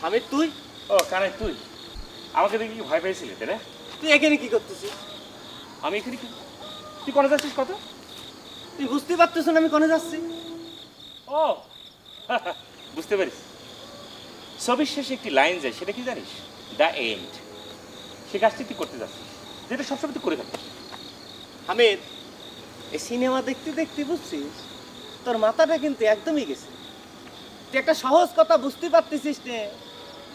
আমি তুই? ও কানাই তুই আমাকে দেখি কি ভয় পেয়েছিলি তাই না? তুই এখানে কি করতেছিস? আমি এখানে কি তুই কোনে যাচ্ছিস কত? তুই বুঝতে পারতেছ না আমি কোনে যাচ্ছি? ও বুঝতে পারিস ছবির শেষে একটি লাইন যায় সেটা কি জানিস? The end. সে কাজটি তুই করতে যাচ্ছিস যেটা সবসময় তুই করে থাকিস। হামিদ, এই সিনেমা দেখতে দেখতে বুঝছিস তোর মাথাটা কিন্তু একদমই গেছে। তুই একটা সহজ কথা বুঝতে পারতেছিস নে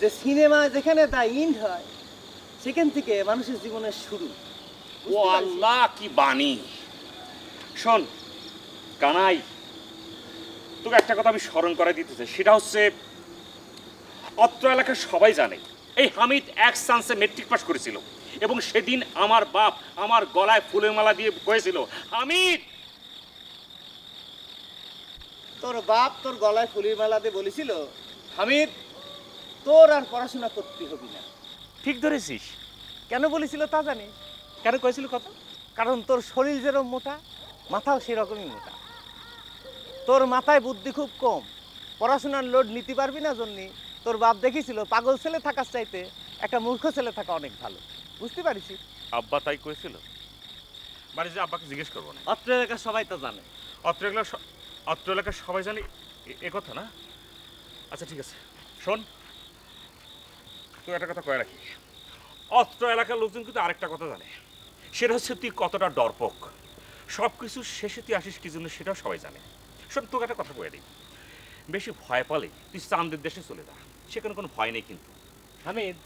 যে সিনেমা যেখানে দ্য এন্ড হয় সেখান থেকে মানুষের জীবনের শুরু। ও আল্লাহ কি বাণী! শোন কানাই, তোকে একটা কথা আমি স্মরণ করাই দিতে চাই, সেটা হচ্ছে অত্র এলাকার সবাই জানে এই হামিদ এক চান্সে মেট্রিক পাস করেছিল এবং সেদিন আমার বাপ আমার গলায় ফুলের মালা দিয়ে কয়েছিল, হামিদ। তোর বাপ তোর গলায় ফুলের মালা দিয়ে বলেছিল, হামিদ তোর আর পড়াশোনা করতে হবে না। ঠিক ধরেছিস। কেন বলেছিল তা জানিস? কেন কয়েছিল কথা? কারণ তোর শরীর যেরকম মোটা, মাথাও সেরকমই মোটা। তোর মাথায় বুদ্ধি খুব কম, পড়াশোনার লোড নিতে পারবি না জন্যে তোর বাপ দেখেছিল পাগল ছেলে থাকার চাইতে একটা মূর্খ ছেলে থাকা অনেক ভালো। বুঝতে পারিস? আব্বা তাই কয়েছিল। মানে যে আব্বাকে জিজ্ঞেস করবো না? অত্র এলাকার সবাই তো জানে। অত্র এলাকার সবাই জানে এ কথা না? আচ্ছা ঠিক আছে, শোন তুই একটা কথা কয়ে রাখি, অত্র এলাকার লোকজন কিন্তু আরেকটা কথা জানে, সেটা হচ্ছে তুই কতটা ডরপক। সব কিছু শেষে তুই আসিস কি জন্য সেটাও সবাই জানে। শোন তোকে একটা কথা কয়ে দিই, বেশি ভয় পালে তুই চাঁদের দেশে চলে যা, সেখানে কোনো ভয় নেই কিন্তু। হামিদ,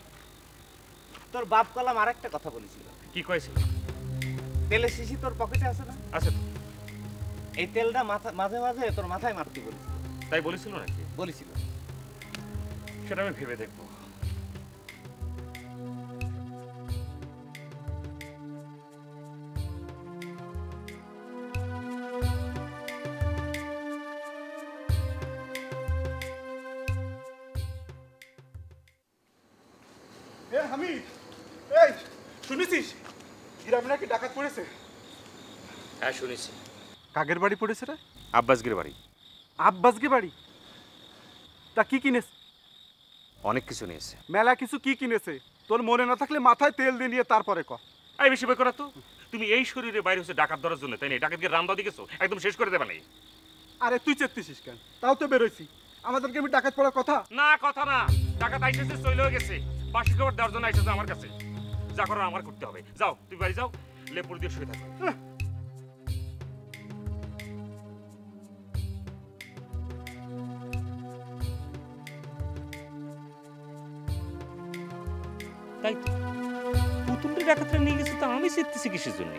তোর বাপ কলাম আরেকটা কথা বলেছিল। কি কয়েছিল? তেলের শিশি তোর পকেটে আছে না? আচ্ছা তো এই তেলটা মাঝে মাঝে তোর মাথায় মারতে বলেছিল। তাই বলেছিল নাকি? বলেছিল। সেটা আমি ভেবে দেখবো। হামিদ, এই শুনেছিস গ্রামে নাকি ডাকাত পড়েছে? হ্যাঁ শুনেছি। কাকের বাড়ি পড়েছে রে? আব্বাসগির বাড়ি। আব্বাসকে বাড়ি? তা কি কিনেছে? অনেক কিছু নিয়েছে। মেলা কিছু কি কিনেছে? তোর মনে না থাকলে মাথায় তেল দিয়ে নিয়ে তারপরে ক। এই বেশি বই করা তো, তুমি এই শরীরে বাইরে হচ্ছে ডাকাত ধরার জন্য, তাই না? ডাকাতকে রামদা দিকেছো, একদম শেষ করে দেবে নাই। আরে তুই চেত্তিস কেন? তাও তো বেরোইছি, আমাদেরকে আমি ডাকাত পড়ার কথা না, কথা না। ডাকাত আইসেছে, চলেও গেছে, বাসি খবর দেওয়ার জন্য আইসেছে আমার কাছে। যা করার আমার করতে হবে। যাও তুই বাড়ি যাও, লেপুর দিয়ে শুয়ে থাকো। তাই তো পুতুলটা ডাকাতরা নিয়ে গেছে, তো আমি চেতেছি কিসের জন্য?